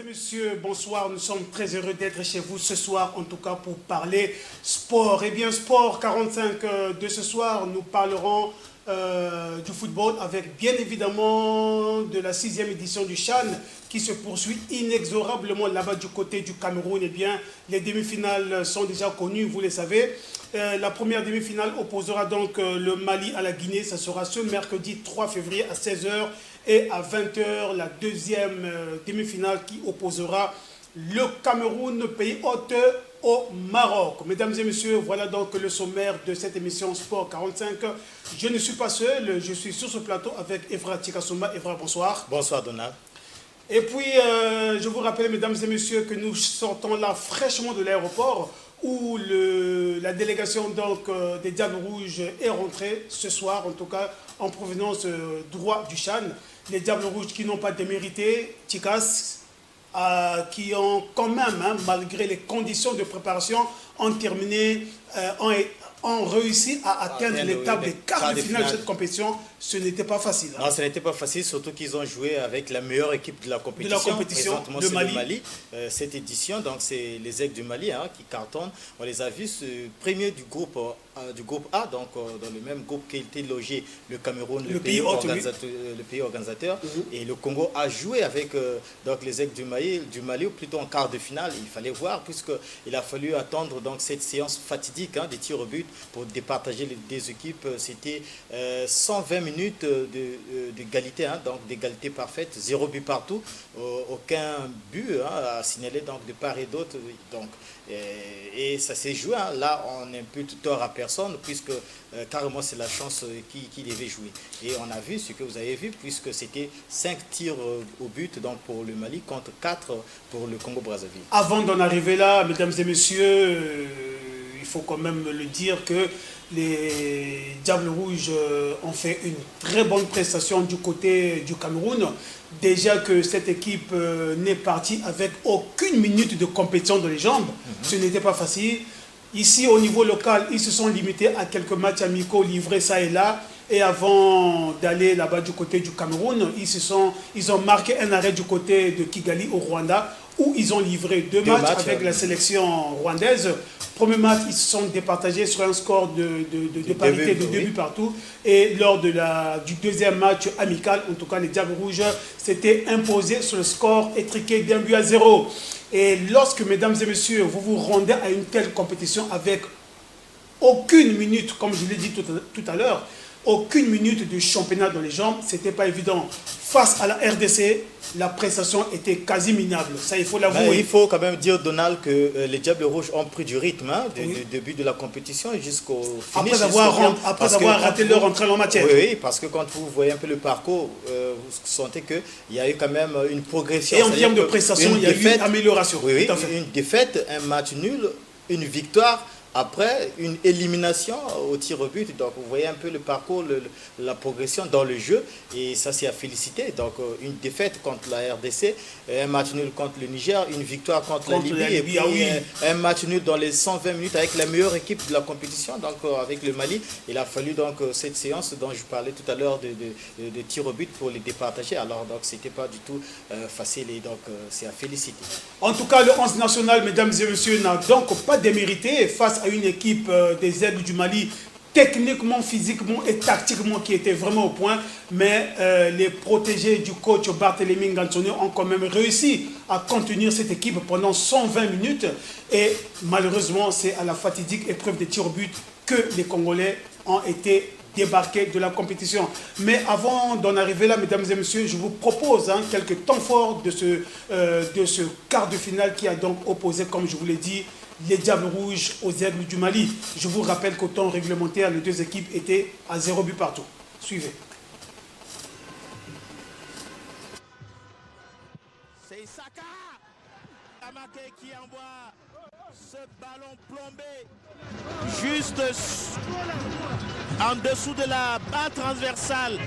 messieurs, bonsoir. Nous sommes très heureux d'être chez vous ce soir, en tout cas pour parler sport. Eh bien, sport 45 de ce soir, nous parlerons du football avec bien évidemment de la 6e édition du CHAN qui se poursuit inexorablement là-bas du côté du Cameroun. Eh bien, les demi-finales sont déjà connues, vous le savez. La première demi-finale opposera donc le Mali à la Guinée. Ça sera ce mercredi 3 février à 16 h. Et à 20 h, la deuxième demi-finale qui opposera le Cameroun, pays hôte, au Maroc. Mesdames et messieurs, voilà donc le sommaire de cette émission Sport 45. Je ne suis pas seul, je suis sur ce plateau avec Evra Tikasouma. Evra, bonsoir. Bonsoir Donald. Et puis, je vous rappelle, mesdames et messieurs, que nous sortons là fraîchement de l'aéroport où la délégation donc, des Diables Rouges est rentrée ce soir, en tout cas en provenance droit du CHAN. Les Diables Rouges qui n'ont pas démérité, Tikas, qui ont quand même, malgré les conditions de préparation, ont terminé, ont réussi à atteindre l'étape des quarts de finale de cette compétition. Ce n'était pas facile. Non, ce n'était pas facile, surtout qu'ils ont joué avec la meilleure équipe de la compétition. Présentement, le Mali. Le Mali. Cette édition, donc c'est les Aigles du Mali qui cartonnent. On les a vus premier du groupe A, donc dans le même groupe qui était logé le Cameroun, le pays organisateur. Et le Congo a joué avec donc les Aigles du Mali, ou plutôt en quart de finale. Il fallait voir, puisqu'il a fallu attendre donc, cette séance fatidique des tirs au but pour départager les deux équipes. C'était 120 minutes d'égalité, donc d'égalité parfaite, 0 but partout, aucun but à signaler donc, de part et d'autre. Et ça s'est joué. Là, on n'impute tort à personne, puisque carrément c'est la chance qui devait jouer. Et on a vu ce que vous avez vu, puisque c'était 5 tirs au but donc pour le Mali contre 4 pour le Congo-Brazzaville. Avant d'en arriver là, mesdames et messieurs, il faut quand même le dire que les Diables Rouges ont fait une très bonne prestation du côté du Cameroun. Déjà que cette équipe n'est partie avec aucune minute de compétition dans les jambes. Ce n'était pas facile. Ici, au niveau local, ils se sont limités à quelques matchs amicaux livrés ça et là. Et avant d'aller là-bas du côté du Cameroun, ils ont marqué un arrêt du côté de Kigali au Rwanda, où ils ont livré deux matchs avec la sélection rwandaise. Premier match, ils se sont départagés sur un score de parité de 2 buts partout. Et lors du deuxième match amical, en tout cas les Diables Rouges s'étaient imposés sur le score étriqué d'1 but à 0. Et lorsque, mesdames et messieurs, vous vous rendez à une telle compétition avec aucune minute, comme je l'ai dit tout à l'heure, aucune minute de championnat dans les jambes, ce n'était pas évident. Face à la RDC, la prestation était quasi minable. Ça, il faut l'avouer. Il faut quand même dire, Donald, que les Diables Rouges ont pris du rythme du début de la compétition jusqu'au finish. Après avoir raté leur entrée en matière. Oui, parce que quand vous voyez un peu le parcours, vous sentez qu'il y a eu quand même une progression. Et en termes de prestation, il y a eu une amélioration. Oui, une défaite, un match nul, une victoire. Après, une élimination au tir au but. Donc, vous voyez un peu le parcours, la progression dans le jeu. Et ça, c'est à féliciter. Donc, une défaite contre la RDC, un match nul contre le Niger, une victoire contre la Libye. Et puis, un match nul dans les 120 minutes avec la meilleure équipe de la compétition, donc avec le Mali. Il a fallu donc cette séance dont je parlais tout à l'heure de tir au but pour les départager. Alors, donc, ce n'était pas du tout facile. Et donc, c'est à féliciter. En tout cas, le 11 national, mesdames et messieurs, n'a donc pas démérité face à une équipe des Aigles du Mali techniquement, physiquement et tactiquement qui était vraiment au point, mais les protégés du coach Barthélémy Ngansone ont quand même réussi à contenir cette équipe pendant 120 minutes et malheureusement c'est à la fatidique épreuve des tirs au but que les Congolais ont été débarqués de la compétition. Mais avant d'en arriver là, mesdames et messieurs, je vous propose quelques temps forts de ce quart de finale qui a donc opposé, comme je vous l'ai dit, les Diables Rouges aux Aigles du Mali. Je vous rappelle qu'au temps réglementaire, les deux équipes étaient à 0 but partout. Suivez. C'est Saka Kamake qui envoie ce ballon plombé juste en dessous de la barre transversale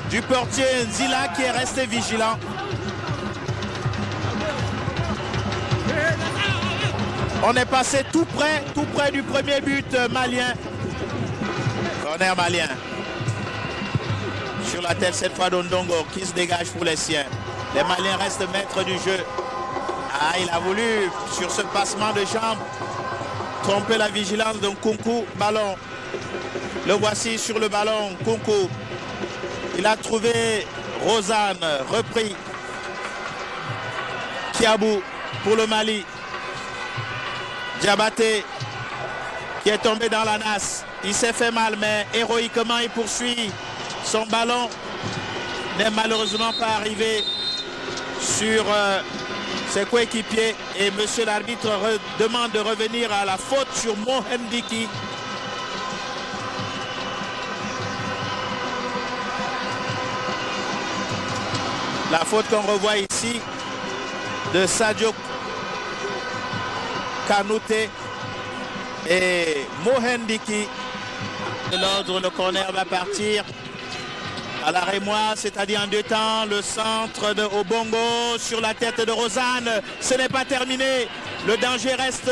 du portier Nzila qui est resté vigilant. On est passé tout près du premier but malien. Corner malien. Sur la tête cette fois d'Ondongo qui se dégage pour les siens. Les Maliens restent maîtres du jeu. Ah, il a voulu, sur ce passement de jambe, tromper la vigilance d'un Nkunku. Ballon. Le voici sur le ballon, Nkunku. Il a trouvé Rosanne, repris. Kiabou pour le Mali. Diabaté qui est tombé dans la nasse. Il s'est fait mal, mais héroïquement il poursuit. Son ballon n'est malheureusement pas arrivé sur ses coéquipiers. Et monsieur l'arbitre demande de revenir à la faute sur Mohendiki. La faute qu'on revoit ici de Sadio Kanouté et Mohendiki. De l'ordre, le corner va partir à la Rémois, c'est-à-dire en deux temps. Le centre de Obongo sur la tête de Rosanne. Ce n'est pas terminé. Le danger reste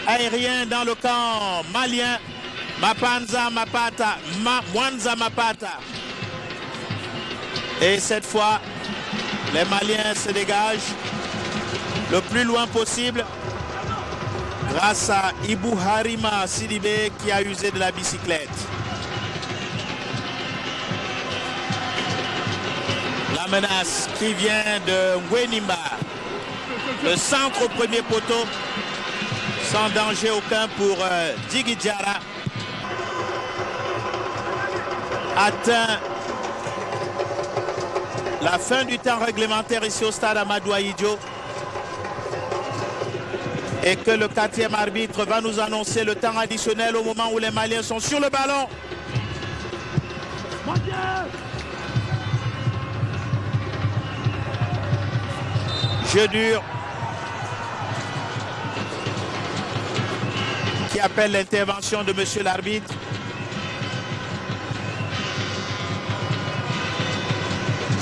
aérien dans le camp malien. Mwanza Mapata. Et cette fois, les Maliens se dégagent le plus loin possible grâce à Ibou Harima Sidibé qui a usé de la bicyclette. La menace qui vient de Ngwenimba. Le centre au premier poteau, sans danger aucun pour Djigui Diarra. Atteint la fin du temps réglementaire ici au stade Amadou Ahidjo. Et que le 4e arbitre va nous annoncer le temps additionnel au moment où les Maliens sont sur le ballon. Jeu dur qui appelle l'intervention de monsieur l'arbitre.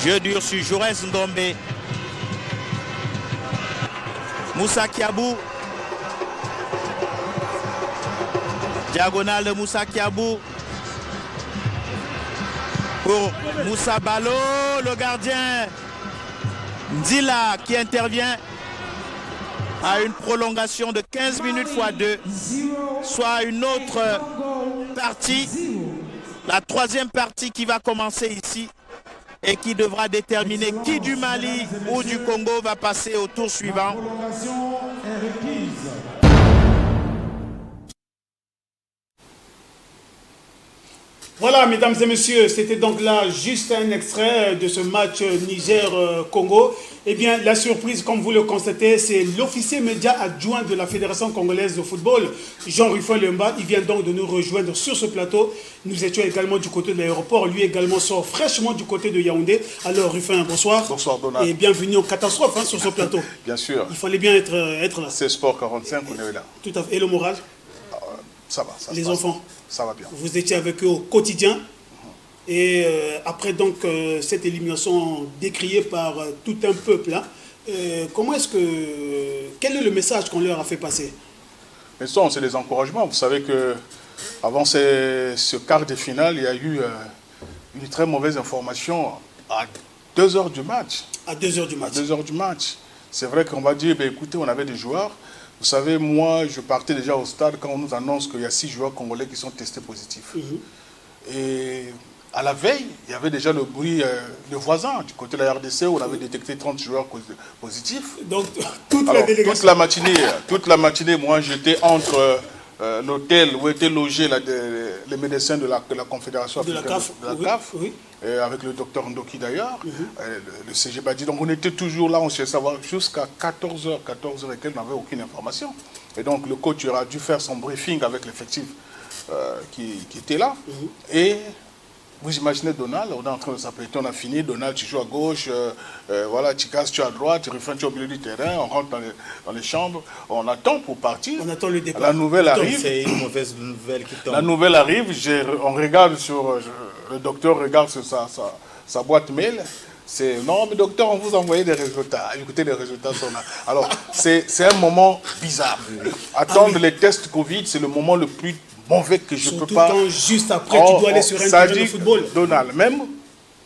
Jeu dur sur Jaurès Ngombe. Moussa Kiabou. Diagonale de Moussa Kiabou. Pour Moussa Balo, le gardien Ndila qui intervient à une prolongation de 15 minutes x 2, soit une autre partie, la 3e partie qui va commencer ici et qui devra déterminer qui du Mali ou du Congo va passer au tour suivant. Voilà, mesdames et messieurs, c'était donc là juste un extrait de ce match Niger-Congo. Eh bien, la surprise, comme vous le constatez, c'est l'officier média adjoint de la Fédération congolaise de football, Jean-Rufin Lemba. Il vient donc de nous rejoindre sur ce plateau. Nous étions également du côté de l'aéroport. Lui également sort fraîchement du côté de Yaoundé. Alors, Rufin, bonsoir. Bonsoir, Donald. Et bienvenue aux catastrophes sur ce plateau. Bien sûr. Il fallait bien être là. C'est Sport 45, on est là. Tout à fait. Et le moral? Ça va. Ça Les enfants? Ça va bien. Vous étiez avec eux au quotidien. Et après donc cette élimination décriée par tout un peuple, hein, quel est le message qu'on leur a fait passer? Mais ça, c'est des encouragements. Vous savez que avant ce quart de finale, il y a eu une très mauvaise information à 2 heures du match. À 2 heures du match. À 2 heures du match. C'est vrai qu'on va dire, écoutez, on avait des joueurs. Vous savez, moi, je partais déjà au stade quand on nous annonce qu'il y a 6 joueurs congolais qui sont testés positifs. Et à la veille, il y avait déjà le bruit de voisins. Du côté de la RDC, on avait détecté 30 joueurs positifs. Donc, la délégation... toute la matinée, moi, j'étais entre l'hôtel où étaient logés les médecins de la Confédération africaine de la CAF, oui. Avec le docteur Ndoki d'ailleurs, le CG Badi. Donc on était toujours là, on cherchait savoir jusqu'à 14h, 14h et qu'elle n'avait aucune information. Et donc le coach aura dû faire son briefing avec l'effectif qui était là. Et vous imaginez Donald, on est en train de s'appeler, on a fini, Donald tu joues à gauche, voilà, Chikas tu es à droite, Rufin tu es au milieu du terrain, on rentre dans les chambres, on attend pour partir. On attend le départ. La nouvelle arrive. C'est une mauvaise nouvelle qui tombe. La nouvelle arrive, on regarde le docteur regarde sur sa boîte mail. C'est non mais docteur, on vous a envoyé des résultats. Écoutez, les résultats sont là. Alors c'est un moment bizarre. Attendre les tests Covid, c'est le moment le plus mauvais que je peux pas. Juste après, tu dois aller sur un terrain de football. Donald, même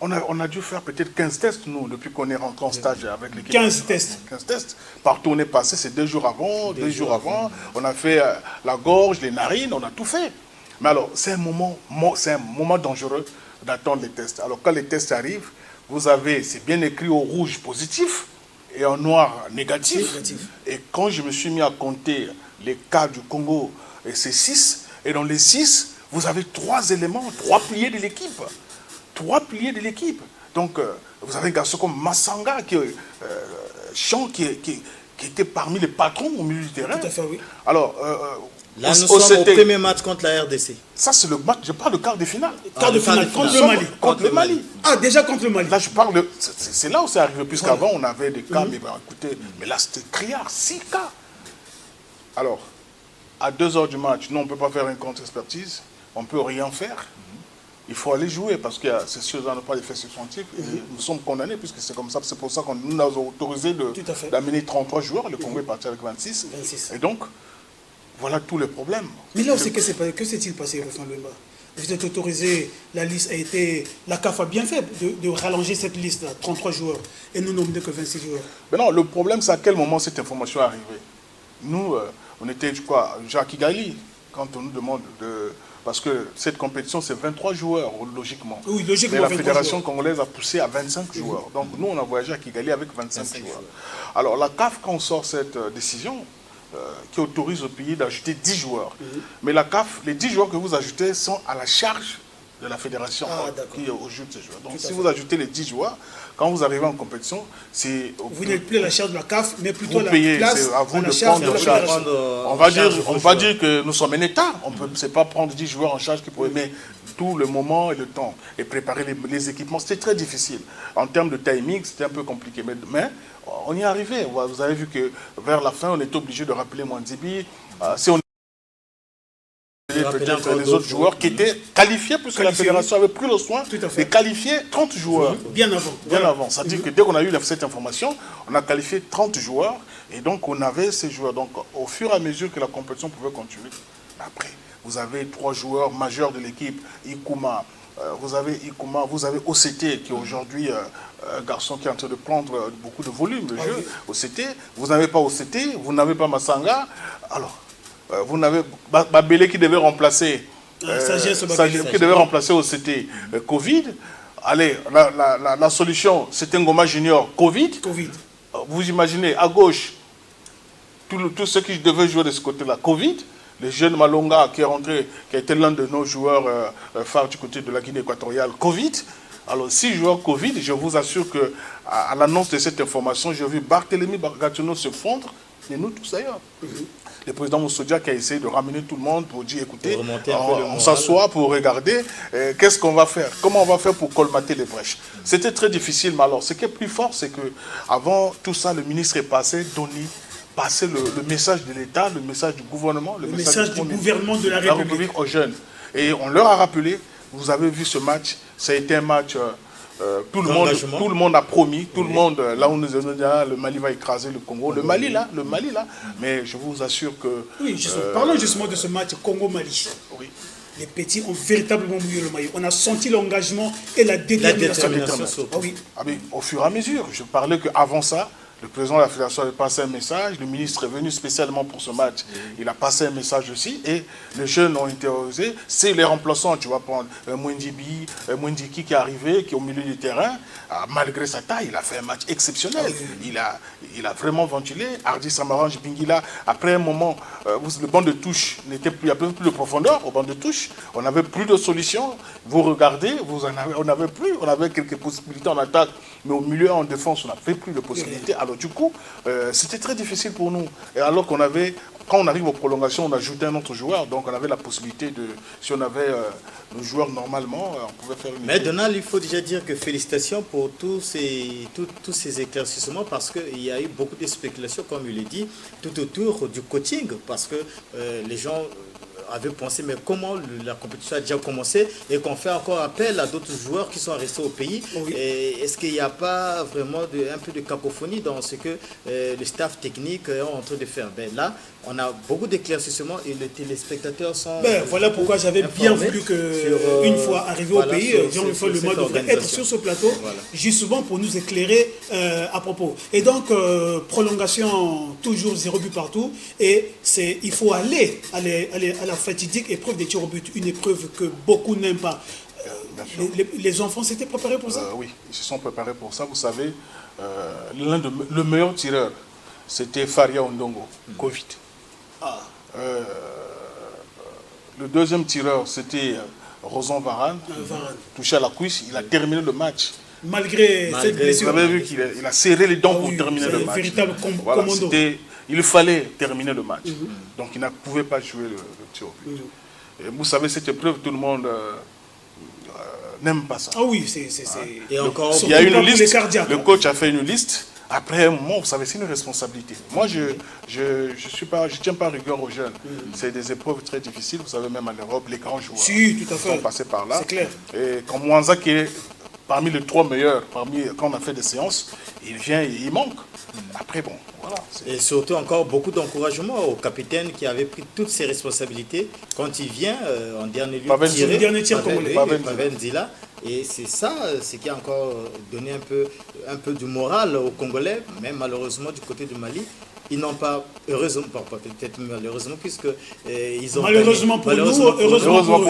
On a dû faire peut-être 15 tests, nous, depuis qu'on est rentré en stage avec l'équipe. 15 tests. 15 tests. Partout où on est passé, c'est 2 jours avant, 2 jours avant. On a fait la gorge, les narines, on a tout fait. Mais alors, c'est un moment dangereux d'attendre les tests. Alors, quand les tests arrivent, vous avez, c'est bien écrit au rouge positif et en noir négatif. Et quand je me suis mis à compter les cas du Congo, et c'est 6, et dans les 6, vous avez 3 éléments, 3 piliers de l'équipe. 3 piliers de l'équipe. Donc, vous avez un garçon comme Massanga, qui était parmi les patrons au milieu du terrain. Tout à fait, oui. Alors, là, nous sommes au premier match contre la RDC. Ça, c'est le match, je parle de quart de finale. Quart de finale contre le Mali. Contre le Mali. Ah, déjà contre le Mali. Là, je parle de... C'est là où c'est arrivé, puisqu'avant, on avait des cas, mais écoutez, mais là, c'était criard, 6 cas. Alors, à 2 h du match, nous, on ne peut pas faire une contre-expertise, on ne peut rien faire. Il faut aller jouer parce que c'est sûr qu'on n'a pas d'effet substantif. Nous sommes condamnés puisque c'est comme ça. C'est pour ça qu'on nous a autorisé d'amener 33 joueurs. Le Congo est parti avec 26. Et donc, voilà tous les problèmes. Mais là, que s'est-il passé, Rufin Luemba? Vous êtes autorisé, la liste a été... La CAF a bien fait de rallonger cette liste-là, 33 joueurs, et nous n'en que 26 joueurs. Mais non, le problème, c'est à quel moment cette information est arrivée. Nous, on était, je crois, à Kigali, quand on nous demande de... Parce que cette compétition, c'est 23 joueurs, logiquement. Oui, logiquement. Mais la fédération congolaise a poussé à 25 joueurs. Donc nous, on a voyagé à Kigali avec 25 joueurs. Alors la CAF, quand on sort cette décision, qui autorise au pays d'ajouter 10 joueurs. Mais la CAF, les 10 joueurs que vous ajoutez sont à la charge de la fédération qui ajoute ces joueurs. Donc si vous ajoutez les 10 joueurs, quand vous arrivez en compétition, c'est... Vous n'êtes plus à la charge de la CAF, mais plutôt vous la payez, place c'est à vous à de la charge prendre de en la charge. fédération. On va dire que nous sommes un État. On ne sait pas prendre 10 joueurs en charge qui pourraient mettre tout le moment et le temps et préparer les équipements. C'était très difficile. En termes de timing, c'était un peu compliqué. Mais on y est arrivé. Vous avez vu que vers la fin, on était obligé de rappeler Mwanzibi. Si on peut-être les autres joueurs qui étaient qualifiés, puisque la fédération avait pris le soin de qualifier 30 joueurs. Bien avant. Bien avant. C'est-à-dire que dès qu'on a eu cette information, on a qualifié 30 joueurs, et donc on avait ces joueurs. Donc au fur et à mesure que la compétition pouvait continuer, après, vous avez 3 joueurs majeurs de l'équipe, Ikuma, vous avez OCT, qui est aujourd'hui un garçon qui est en train de prendre beaucoup de volume de jeu. OCT, vous n'avez pas OCT, vous n'avez pas Massanga, alors... vous n'avez Babélé qui devait remplacer OCT Covid. Allez, la solution, c'était Ngoma Junior Covid. Vous imaginez, à gauche, tous ceux qui devaient jouer de ce côté-là, Covid. Le jeune Malonga qui est rentré, qui a été l'un de nos joueurs phares du côté de la Guinée équatoriale, Covid. Alors, 6 joueurs Covid, je vous assure qu'à l'annonce de cette information, j'ai vu Barthélemy Gatineau se fondre, et nous tous d'ailleurs. Le président Moussodia qui a essayé de ramener tout le monde pour dire, écoutez, on s'assoit pour regarder qu'est-ce qu'on va faire, comment on va faire pour colmater les brèches. C'était très difficile, mais alors ce qui est plus fort, c'est qu'avant tout ça, le ministre est passé, passer le message de l'État, le message du gouvernement, le message du gouvernement de la République aux jeunes. Et on leur a rappelé, vous avez vu ce match, ça a été un match... tout le monde a promis, tout le monde, là où nous allons dire, le Mali va écraser le Congo. Le Mali là, mais je vous assure que... Oui, parlons justement de ce match Congo-Mali. Oui. Les petits ont véritablement mouillé le maillot. On a senti l'engagement et la détermination. Au fur et à mesure, je parlais qu'avant ça, le président de la fédération avait passé un message, le ministre est venu spécialement pour ce match, il a passé un message aussi, et les jeunes ont interrogé, c'est les remplaçants, tu vas prendre Mwindiki qui est arrivé, qui est au milieu du terrain, malgré sa taille, il a fait un match exceptionnel, il a vraiment ventilé, Hardy Samarange Bingila, après un moment, le banc de touche n'était plus, il n'y avait plus de profondeur au banc de touche, on n'avait plus de solution, vous regardez, on avait quelques possibilités en attaque, mais au milieu, en défense, on n'avait plus de possibilités. Alors du coup, c'était très difficile pour nous. Et alors quand on arrive aux prolongations, on ajoutait un autre joueur, donc on avait la possibilité de, si on avait le joueur normalement, on pouvait faire une... Mais Donald, il faut déjà dire que félicitations pour tous ces éclaircissements, parce qu'il y a eu beaucoup de spéculations, comme il l'a dit, tout autour du coaching, parce que les gens... avait pensé, mais comment la compétition a déjà commencé et qu'on fait encore appel à d'autres joueurs qui sont restés au pays. Oui. Est-ce qu'il n'y a pas vraiment un peu de cacophonie dans ce que le staff technique est en train de faire? Là, on a beaucoup d'éclaircissements et les téléspectateurs sont... voilà pourquoi j'avais bien voulu que, une fois arrivé au pays, Jean-Michel Lema devrait être sur ce plateau, justement pour nous éclairer à propos. Et donc, prolongation, toujours 0 but partout. Et il faut aller à la fatidique épreuve des tirs au but, une épreuve que beaucoup n'aiment pas. Les enfants s'étaient préparés pour ça? Oui, ils se sont préparés pour ça. Vous savez, le meilleur tireur, c'était Faria Ondongo, Covid. Le deuxième tireur, c'était Rosan Varane, touché à la cuisse, il a terminé le match. Malgré cette blessure. Vous avez vu qu'il a serré les dents pour terminer le match. Véritable voilà, commando. il fallait terminer le match. Donc il ne pouvait pas jouer le tir au but. Et vous savez, cette épreuve, tout le monde n'aime pas ça. Ah oui, c'est... Et encore, il y a une liste, le coach a fait une liste. Après un moment, vous savez, c'est une responsabilité. Moi, je tiens pas rigueur aux jeunes. C'est des épreuves très difficiles. Vous savez, même en Europe, les grands joueurs sont passés par là. C'est clair. Et quand Mwanza, qui est parmi les 3 meilleurs, quand on a fait des séances, il vient et il manque. Après, bon, voilà. Et surtout encore beaucoup d'encouragement au capitaine qui avait pris toutes ses responsabilités quand il vient en dernier lieu tirer. Dernier tir congolais. Pavel Nzila. Et c'est ça ce qui a encore donné un peu de moral aux Congolais, mais malheureusement du côté du Mali, ils n'ont pas, heureusement, peut-être malheureusement, puisque ils ont malheureusement gagné, pour nous, heureusement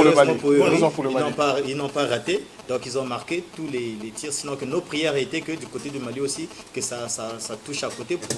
pour le Mali. Ils n'ont pas raté, donc ils ont marqué tous les tirs, sinon que nos prières étaient que du côté du Mali aussi, que ça touche à côté pour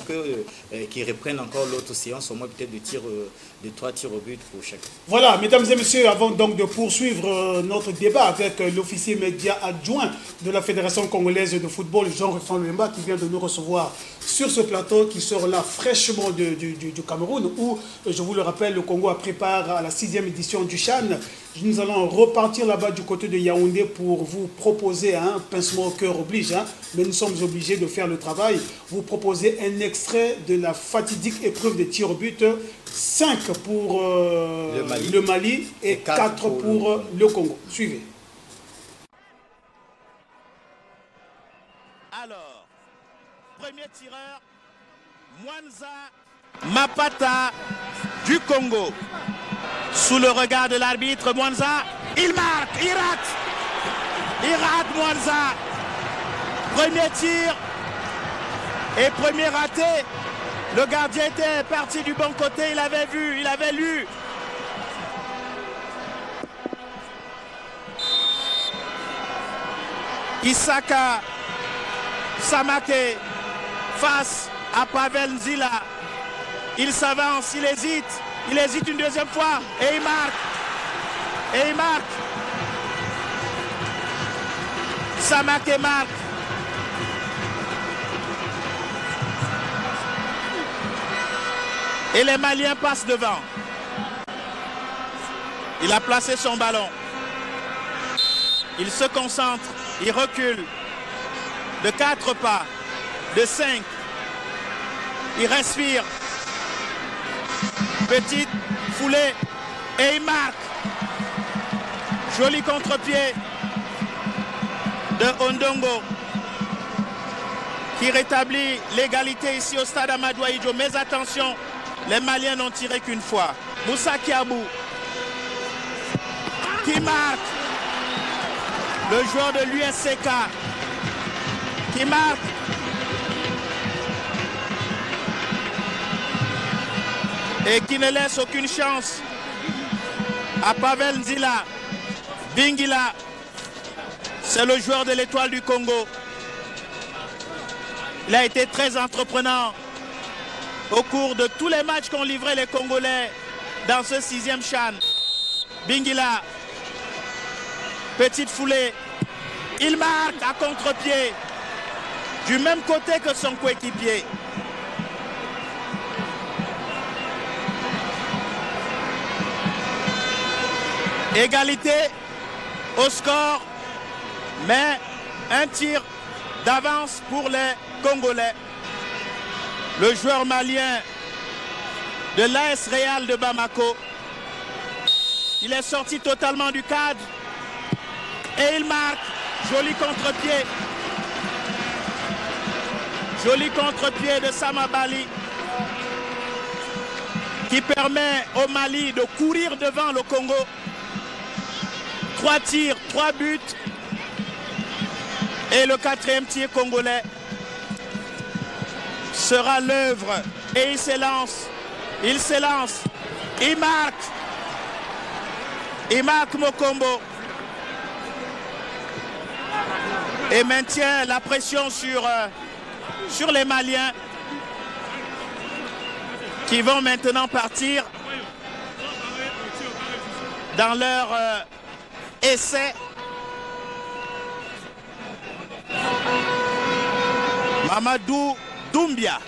qu'ils reprennent encore l'autre séance, au moins peut-être de 3 tirs au but pour chacun. Voilà, mesdames et messieurs, avant donc de poursuivre notre débat avec l'officier média adjoint de la Fédération congolaise de football, Jean-Rufan Lemba, qui vient de nous recevoir sur ce plateau, qui sort là fraîchement du Cameroun, où, je vous le rappelle, le Congo prépare à la 6e édition du CHAN. Nous allons repartir là-bas du côté de Yaoundé pour vous proposer, pincement au cœur oblige, mais nous sommes obligés de faire le travail, vous proposer un extrait de la fatidique épreuve de tir au but, 5 pour le Mali et 4 pour le Congo. Suivez. Alors, premier tireur, Mwanza Mapata du Congo. Sous le regard de l'arbitre, Mwanza, il marque, il rate. Il rate Mwanza. Premier tir et premier raté. Le gardien était parti du bon côté, il avait vu, il avait lu. Isaka Samake face à Pavel Nzila. Il s'avance, il hésite une deuxième fois et il marque. Et il marque. Samake marque. Et les Maliens passent devant. Il a placé son ballon. Il se concentre, il recule de 4 pas, de 5. Il respire. Petite foulée et il marque. Joli contre-pied de Ondongo qui rétablit l'égalité ici au stade Amadou Ahidjo. Mais attention, les Maliens n'ont tiré qu'une fois. Moussa Kiabou qui marque. Le joueur de l'USCK qui marque. Et qui ne laisse aucune chance à Pavel Nzila. Bingila, c'est le joueur de l'Étoile du Congo. Il a été très entreprenant au cours de tous les matchs qu'ont livrés les Congolais dans ce 6e CHAN. Bingila, petite foulée, il marque à contre-pied du même côté que son coéquipier. Égalité au score, mais un tir d'avance pour les Congolais. Le joueur malien de l'AS Real de Bamako Il est sorti totalement du cadre. Et il marque. Joli contre-pied. Joli contre-pied de Sama Bali, qui permet au Mali de courir devant le Congo. 3 tirs, 3 buts. Et le 4e tir congolais sera l'œuvre. Et il s'élance. Il s'élance. Il marque. Il marque Mokombo. Et maintient la pression sur les Maliens, qui vont maintenant partir dans leur essai. Mamadou Doumbia.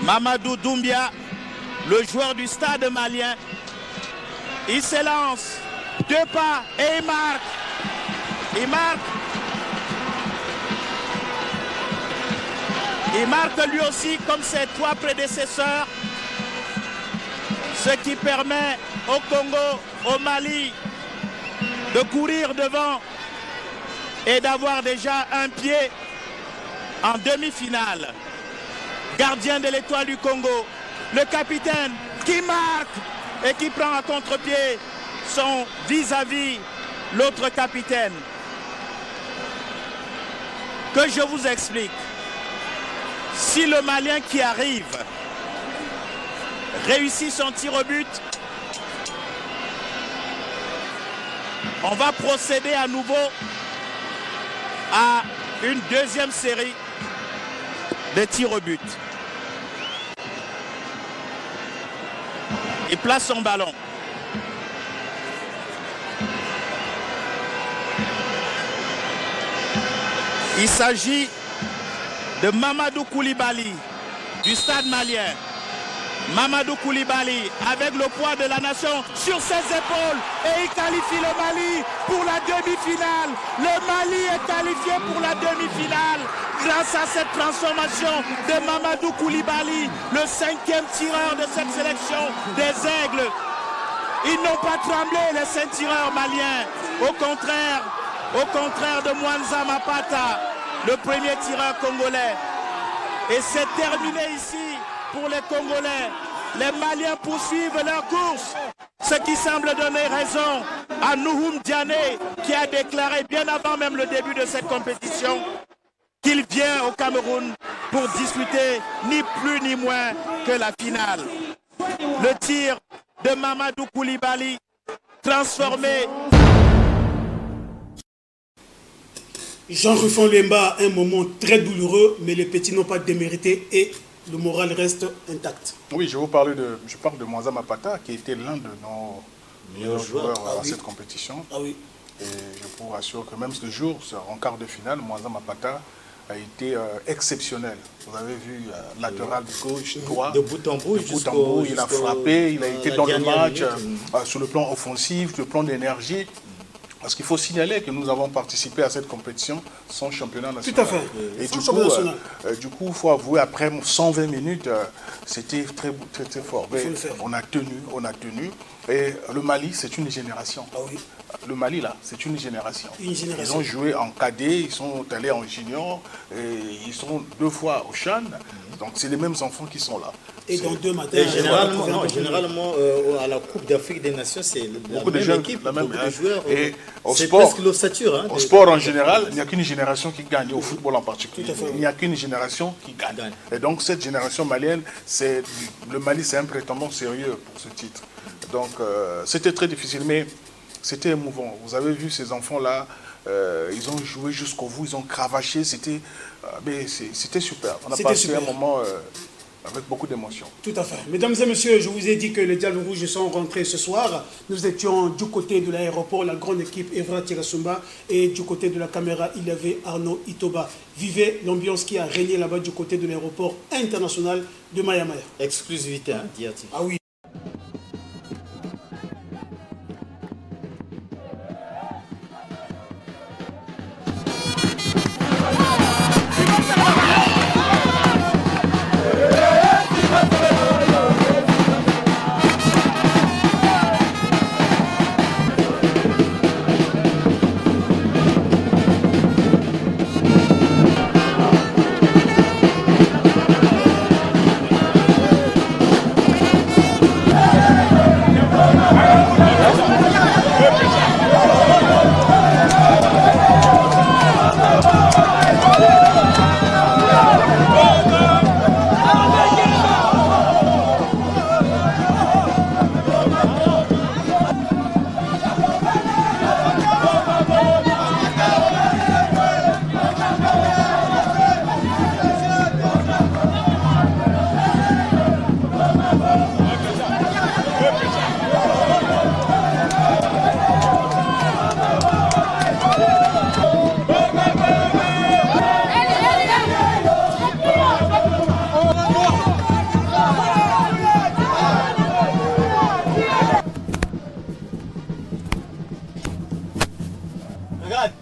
Mamadou Doumbia, le joueur du stade malien. Il s'élance. 2 pas et il marque. Il marque. Il marque lui aussi comme ses 3 prédécesseurs. Ce qui permet au Congo, au Mali, de courir devant et d'avoir déjà un pied en demi-finale. Gardien de l'Étoile du Congo, le capitaine qui marque et qui prend à contre-pied son vis-à-vis l'autre capitaine. Que je vous explique. Si le Malien qui arrive réussit son tir au but, on va procéder à nouveau à une 2e série de tirs au but. Il place son ballon. Il s'agit de Mamadou Koulibaly du stade malien. Mamadou Koulibaly avec le poids de la nation sur ses épaules et il qualifie le Mali pour la demi-finale. Le Mali est qualifié pour la demi-finale grâce à cette transformation de Mamadou Koulibaly, le 5e tireur de cette sélection des Aigles. Ils n'ont pas tremblé, les 5 tireurs maliens. Au contraire de Mwanza Mapata, le premier tireur congolais. Et c'est terminé ici pour les Congolais. Les Maliens poursuivent leur course. Ce qui semble donner raison à Nouhoum Diané, qui a déclaré bien avant même le début de cette compétition qu'il vient au Cameroun pour disputer ni plus ni moins que la finale. Le tir de Mamadou Koulibaly transformé. Jean-Rufon Lemba, un moment très douloureux, mais les petits n'ont pas démérité et le moral reste intact. Oui, je parle de Mwanza Mapata, qui était l'un de nos meilleurs joueurs à cette compétition. Ah oui. Et je vous rassure que même ce jour, en quart de finale, Mwanza Mapata a été exceptionnel. Vous avez vu, latéral gauche, droit, de bout en bout, il a frappé, il a été dans le match, sur le plan offensif, sur le plan d'énergie. Parce qu'il faut signaler que nous avons participé à cette compétition sans championnat national. Tout à fait. Et du coup, il faut avouer, après 120 minutes, c'était très, très, très fort. Mais on a tenu. Et le Mali, c'est une génération. Ah oui. Le Mali, là, c'est une génération. Ils ont joué en cadet, ils sont allés en junior, et ils sont 2 fois au Chan. Donc, c'est les mêmes enfants qui sont là. Et dans 2 matins... Généralement, à la Coupe d'Afrique des Nations, c'est beaucoup de jeunes, équipe, beaucoup de joueurs. Et c'est presque l'ossature. Au sport en général, il n'y a qu'une génération qui gagne, au football en particulier. Il n'y a qu'une génération qui gagne. Et donc, cette génération malienne, le Mali, c'est un prétendant sérieux pour ce titre. Donc, c'était très difficile, mais c'était émouvant. Vous avez vu ces enfants-là, ils ont joué jusqu'au bout, ils ont cravaché, c'était super. On a passé un moment avec beaucoup d'émotion. Tout à fait. Mesdames et messieurs, je vous ai dit que les Diables Rouges sont rentrés ce soir. Nous étions du côté de l'aéroport, la grande équipe Evra Tirasumba, et du côté de la caméra, il y avait Arnaud Itoba. Vivez l'ambiance qui a régné là-bas du côté de l'aéroport international de Maya Maya. Exclusivité, hein, Diati. Ah oui. Regarde.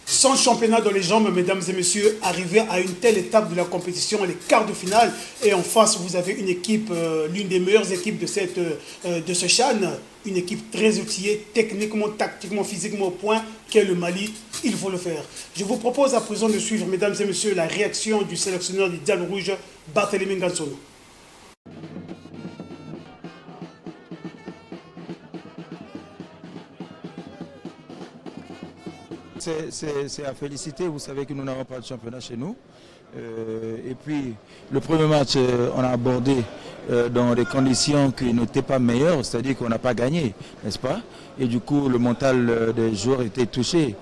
Sans championnat dans les jambes, mesdames et messieurs, arrivé à une telle étape de la compétition, les quarts de finale, et en face, vous avez une équipe, l'une des meilleures équipes de ce CHAN, une équipe très outillée, techniquement, tactiquement, physiquement au point, qu'est le Mali. Il faut le faire. Je vous propose à présent de suivre, mesdames et messieurs, la réaction du sélectionneur du Diable Rouge, Barthélémy Ngansono. C'est à féliciter, vous savez que nous n'avons pas de championnat chez nous. Et puis, le premier match, on a abordé dans des conditions qui n'étaient pas meilleures, c'est-à-dire qu'on n'a pas gagné, n'est-ce pas? Et du coup, le mental des joueurs était touché.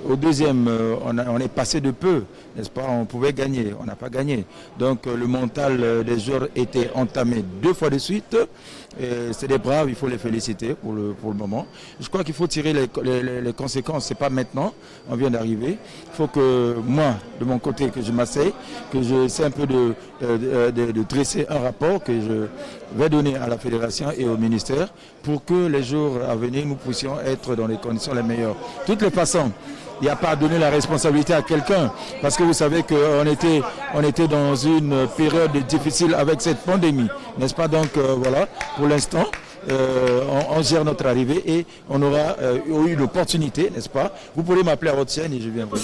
Au deuxième, on est passé de peu, n'est-ce pas? On pouvait gagner, on n'a pas gagné. Donc le mental des joueurs était entamé 2 fois de suite. C'est des braves, il faut les féliciter pour le moment. Je crois qu'il faut tirer les conséquences, c'est pas maintenant, on vient d'arriver. Il faut que moi, de mon côté, que je m'asseye, que j'essaie un peu de dresser un rapport que je vais donner à la fédération et au ministère pour que les jours à venir, nous puissions être dans les conditions les meilleures. De toutes les façons, il n'y a pas à donner la responsabilité à quelqu'un, parce que vous savez qu'on était dans une période difficile avec cette pandémie, n'est-ce pas? Donc voilà, pour l'instant, on gère notre arrivée et on aura eu l'opportunité, n'est-ce pas? Vous pourrez m'appeler à votre chaîne et je viendrai.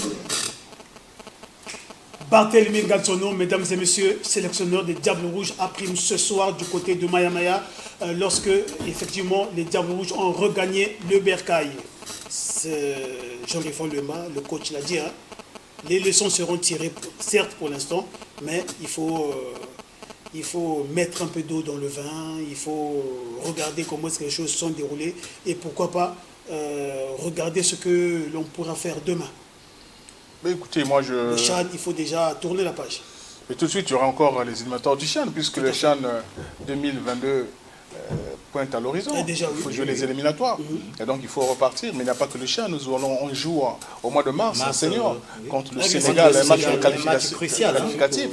Barthélémy Ngansono, mesdames et messieurs, sélectionneur des Diables Rouges, a pris ce soir du côté de Maya Maya, lorsque effectivement les Diables Rouges ont regagné le Bercail. Jean-Yves Lema, le coach l'a dit, hein. Les leçons seront tirées, certes pour l'instant, mais il faut mettre un peu d'eau dans le vin, il faut regarder comment est-ce que les choses sont déroulées et pourquoi pas regarder ce que l'on pourra faire demain. Mais écoutez, moi Le CHAN, il faut déjà tourner la page. Mais tout de suite, il y aura encore les éliminatoires du CHAN, puisque le CHAN 2022 pointe à l'horizon. Il faut jouer les éliminatoires. Et donc, il faut repartir. Mais il n'y a pas que le CHAN. On joue au mois de mars, en senior, contre le Sénégal, un match qualificatif.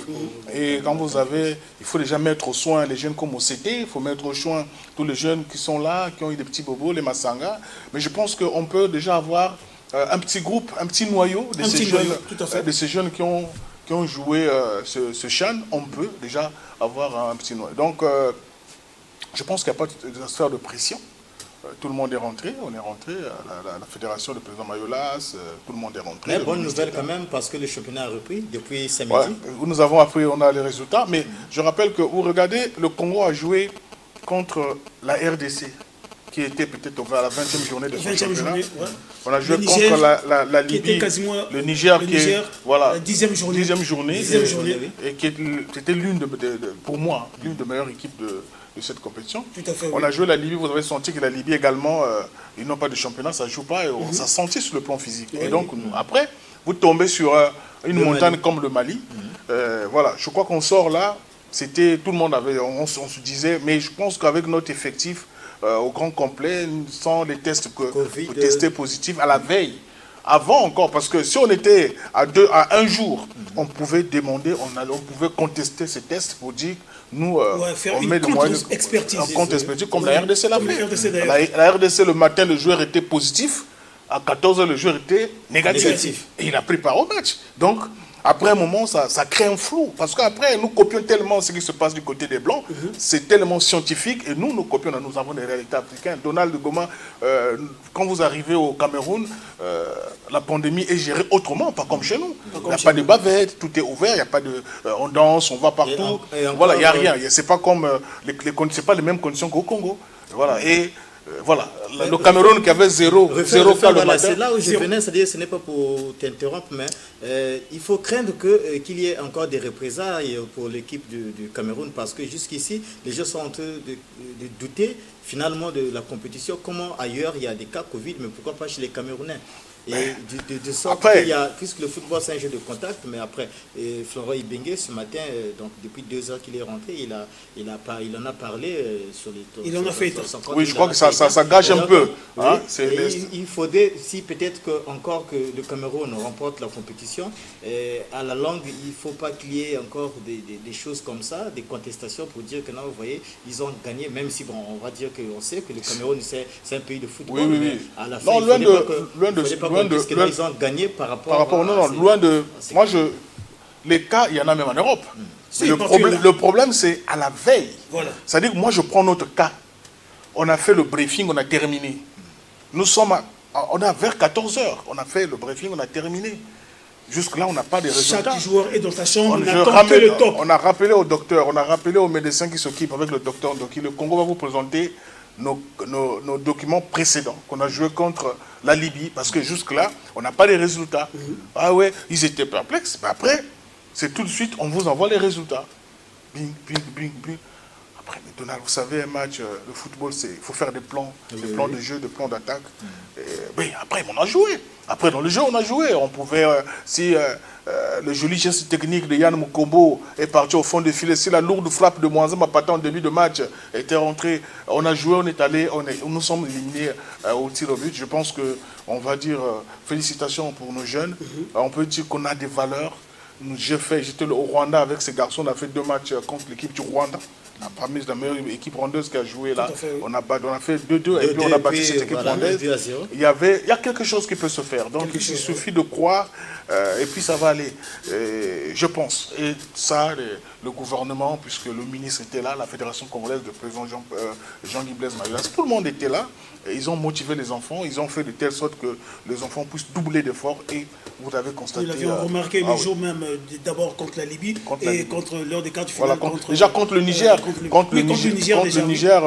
Et quand vous avez... Il faut déjà mettre au soin les jeunes comme au CT. Il faut mettre au soin tous les jeunes qui sont là, qui ont eu des petits bobos, les Massanga. Mais je pense qu'on peut déjà avoir un petit groupe, un petit noyau de ces jeunes qui ont joué ce CHAN. On peut déjà avoir un petit noyau. Donc, je pense qu'il n'y a pas de sphère de pression. Tout le monde est rentré. On est rentré à la fédération, le président Mayolas, tout le monde est rentré. Mais bonne nouvelle quand même, parce que le championnat a repris depuis samedi. Ouais, nous avons appris, on a les résultats. Mais je rappelle que vous regardez, le Congo a joué contre la RDC, qui était peut-être à la 20e journée de son championnat. On a joué contre la Libye, le Niger qui est voilà, la 10e journée, et qui était pour moi, l'une des meilleures équipes de cette compétition. Tout à fait, on a joué la Libye, vous avez senti que la Libye également, ils n'ont pas de championnat, ça ne joue pas, et ça sentit sur le plan physique. Et donc, après, vous tombez sur une montagne comme le Mali. Voilà, je crois qu'on sort là, c'était, tout le monde avait, on se disait, mais je pense qu'avec notre effectif, au grand complet, sans les tests testés positifs à la veille, avant encore, parce que si on était à un jour, on pouvait demander, on pouvait contester ces tests pour dire, nous, on met des moyens d'expertise, comme la RDC l'a fait. La RDC, le matin, le joueur était positif, à 14h, le joueur était négatif. Et il a pris part au match. Donc, après un moment, ça crée un flou. Parce qu'après, nous copions tellement ce qui se passe du côté des Blancs. C'est tellement scientifique. Et nous copions, nous avons des réalités africaines. Donald Goma, quand vous arrivez au Cameroun, la pandémie est gérée autrement, pas comme chez nous. Il n'y a pas de bavette, tout est ouvert, il n'y a pas de... on danse, on va partout. Voilà, il n'y a rien. Ce n'est pas comme... c'est pas les mêmes conditions qu'au Congo. Voilà. Et... voilà, le Cameroun qui avait 0 cas le matin. C'est là où je venais, c'est-à-dire ce n'est pas pour t'interrompre, mais il faut craindre qu'il y ait encore des représailles pour l'équipe du Cameroun, parce que jusqu'ici, les gens sont en train de douter finalement de la compétition. Comment ailleurs il y a des cas Covid, mais pourquoi pas chez les Camerounais? Et de sorte qu'il y a, puisque le football c'est un jeu de contact, mais après, Florent Ibenge ce matin, donc depuis 2 heures qu'il est rentré, il en a parlé sur les tours. Il en a fait. Oui, je crois que ça gâche un peu. Hein, il faudrait, si peut-être encore que le Cameroun remporte la compétition, à la longue, il ne faut pas qu'il y ait encore des choses comme ça, des contestations pour dire que non, vous voyez, ils ont gagné, même si bon, on va dire qu'on sait que le Cameroun c'est un pays de football, mais à la fin, loin de ils ont gagné par rapport loin de... Moi, les cas, il y en a même en Europe. Le problème, c'est à la veille. Voilà. C'est-à-dire que moi, je prends notre cas. On a fait le briefing, on a terminé. Nous sommes on a vers 14 h. On a fait le briefing, on a terminé. Jusque-là, on n'a pas de résultats. Chaque joueur est dans sa chambre, on attend que le top. On a rappelé au docteur, on a rappelé aux médecins qui s'occupent avec le docteur Ndoki. Le Congo va vous présenter nos documents précédents qu'on a joué contre la Libye, parce que jusque-là, on n'a pas les résultats. Ah ouais, ils étaient perplexes. Mais après, c'est tout de suite, on vous envoie les résultats. Bing, bing, bing, bing. Après, mais Donald, vous savez, un match de football, il faut faire des plans de jeu, des plans d'attaque. Oui, après, on a joué. Après, dans le jeu, on a joué. On pouvait, si le joli geste technique de Yann Mukombo est parti au fond du filet, si la lourde frappe de Mwanza Mapata en début de match était rentrée, on a joué, on est allé, nous sommes éliminés au tir au but. Je pense qu'on va dire félicitations pour nos jeunes. On peut dire qu'on a des valeurs. J'étais au Rwanda avec ces garçons, on a fait 2 matchs contre l'équipe du Rwanda. Parmi la meilleure équipe rwandaise qui a joué là, on a fait 2-2 et puis on a battu cette équipe rwandaise. Il y a quelque chose qui peut se faire. Donc il suffit de croire et puis ça va aller. Je pense. Et ça, le gouvernement, puisque le ministre était là, la Fédération congolaise, le président Jean-Guy Blaise Mayolas, tout le monde était là. Et ils ont motivé les enfants, ils ont fait de telle sorte que les enfants puissent doubler d'efforts et vous avez constaté... Nous l'avions remarqué le jour même, d'abord contre la Libye et contre l'heure des quarts de finale. Déjà contre le Niger. Contre le Niger,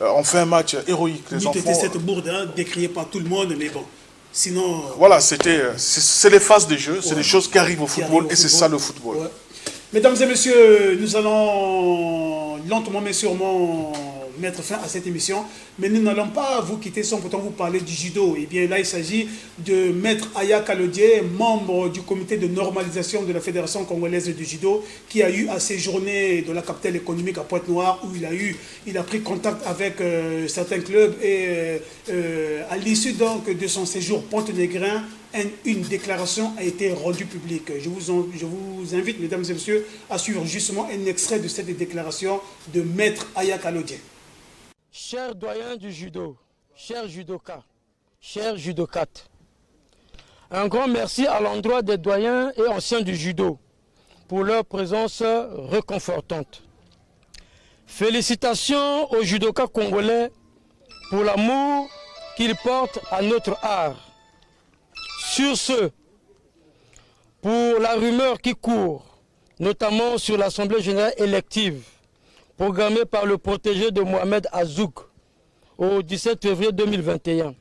on fait un match héroïque. C'était cette bourde décriée par tout le monde, mais bon, sinon... Voilà, c'est les phases des jeux, c'est des choses qui arrivent au football et c'est ça le football. Ouais. Mesdames et messieurs, nous allons lentement mais sûrement mettre fin à cette émission, mais nous n'allons pas vous quitter sans pourtant vous parler du judo. Et bien là, il s'agit de Maître Aya Kalodie, membre du comité de normalisation de la Fédération congolaise de judo, qui a eu à séjourner dans la capitale économique à Pointe-Noire, où il a pris contact avec certains clubs et à l'issue donc de son séjour Pont-Négrin, une déclaration a été rendue publique. Je vous invite, mesdames et messieurs, à suivre justement un extrait de cette déclaration de Maître Aya Kalodie. Chers doyens du judo, chers judokas, chers judokates, un grand merci à l'endroit des doyens et anciens du judo pour leur présence réconfortante. Félicitations aux judokas congolais pour l'amour qu'ils portent à notre art. Sur ce, pour la rumeur qui court, notamment sur l'Assemblée générale élective, programmée par le protégé de Mohamed Azouk au 17 février 2021,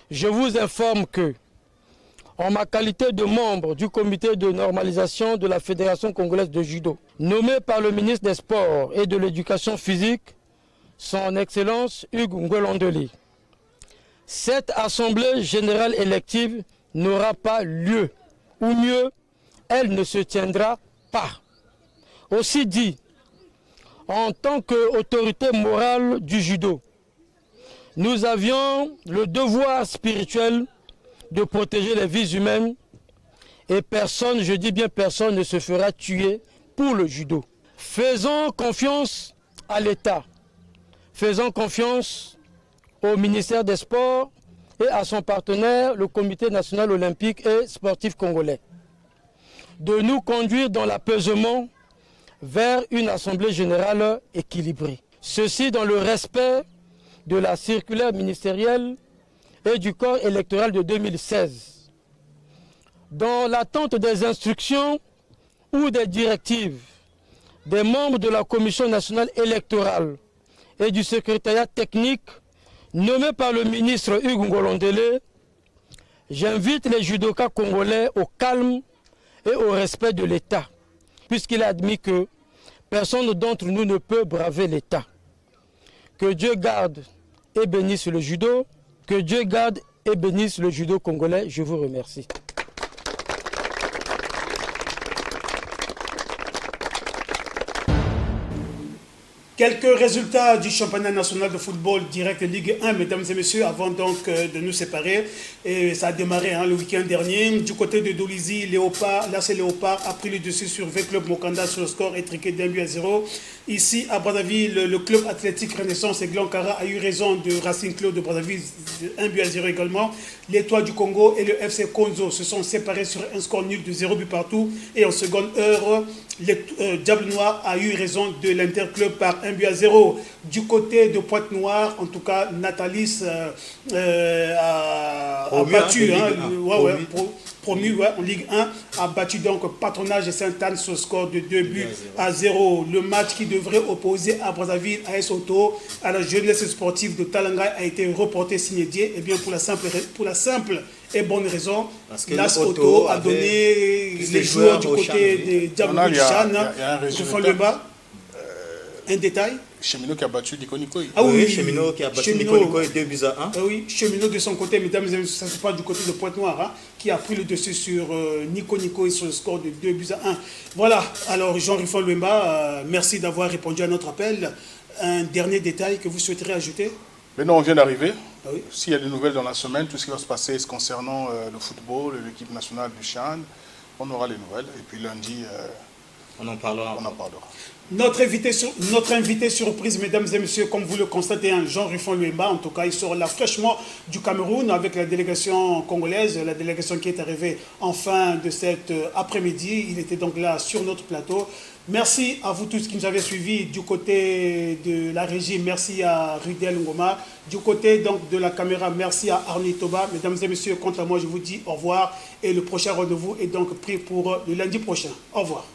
je vous informe que, en ma qualité de membre du comité de normalisation de la Fédération congolaise de judo, nommé par le ministre des Sports et de l'Éducation physique, son Excellence Hugues Ngwelondoli, cette Assemblée générale élective n'aura pas lieu, ou mieux, elle ne se tiendra pas. Aussi dit, en tant qu'autorité morale du judo, nous avions le devoir spirituel de protéger les vies humaines et personne, je dis bien personne, ne se fera tuer pour le judo. Faisons confiance à l'État, faisons confiance au ministère des Sports et à son partenaire, le Comité national olympique et sportif congolais, de nous conduire dans l'apaisement vers une assemblée générale équilibrée. Ceci dans le respect de la circulaire ministérielle et du corps électoral de 2016. Dans l'attente des instructions ou des directives des membres de la Commission nationale électorale et du secrétariat technique nommé par le ministre Hugues Ngwelondoli, j'invite les judokas congolais au calme et au respect de l'État, puisqu'il a admis que personne d'entre nous ne peut braver l'État. Que Dieu garde et bénisse le judo, que Dieu garde et bénisse le judo congolais. Je vous remercie. Quelques résultats du championnat national de football direct Ligue 1, mesdames et messieurs, avant donc de nous séparer. Et ça a démarré le week-end dernier. Du côté de Dolisie, l'AC Léopard a pris le dessus sur V-Club Mokanda sur le score étriqué d'1-0. Ici, à Brazzaville, le club athlétique Renaissance et Glankara a eu raison de Racing Club de Brazzaville, 1-0 également. L'Étoile du Congo et le FC Konzo se sont séparés sur un score nul de 0 but partout. Et en seconde heure, le Diable Noir a eu raison de l'Interclub par 1-0. Du côté de Pointe-Noire, en tout cas, Natalis a battu, promu en Ligue 1, a battu donc Patronage et Sainte-Anne sur le score de 2-0. Le match qui devrait opposer à Brazzaville AS Auto à la jeunesse sportive de Talanga a été reporté signé et bien pour la simple et bonne raison, l'AS Auto a donné les joueurs du côté des Diables du Chan. Un détail. Cheminot qui a battu Nico Nicoy. Ah oui, Cheminot qui a battu Nico Nicoy 2-1. Ah oui, Cheminot de son côté, mesdames et messieurs, ça se passe du côté de Pointe-Noire, qui a pris le dessus sur Nico Nicoy sur le score de 2-1. Voilà, alors Jean-Rifon Louemba, merci d'avoir répondu à notre appel. Un dernier détail que vous souhaiterez ajouter? Mais non, on vient d'arriver. Ah oui. S'il y a des nouvelles dans la semaine, tout ce qui va se passer concernant le football, l'équipe nationale du Chan, on aura les nouvelles. Et puis lundi, on en parlera. Notre invité surprise, mesdames et messieurs, comme vous le constatez, Jean-Rifon Louemba, en tout cas, il sort là fraîchement du Cameroun avec la délégation congolaise, la délégation qui est arrivée en fin de cet après-midi. Il était donc là sur notre plateau. Merci à vous tous qui nous avez suivis du côté de la régie. Merci à Rudel Ngoma. Du côté donc de la caméra, merci à Arnie Toba. Mesdames et messieurs, quant à moi, je vous dis au revoir. Et le prochain rendez-vous est donc pris pour le lundi prochain. Au revoir.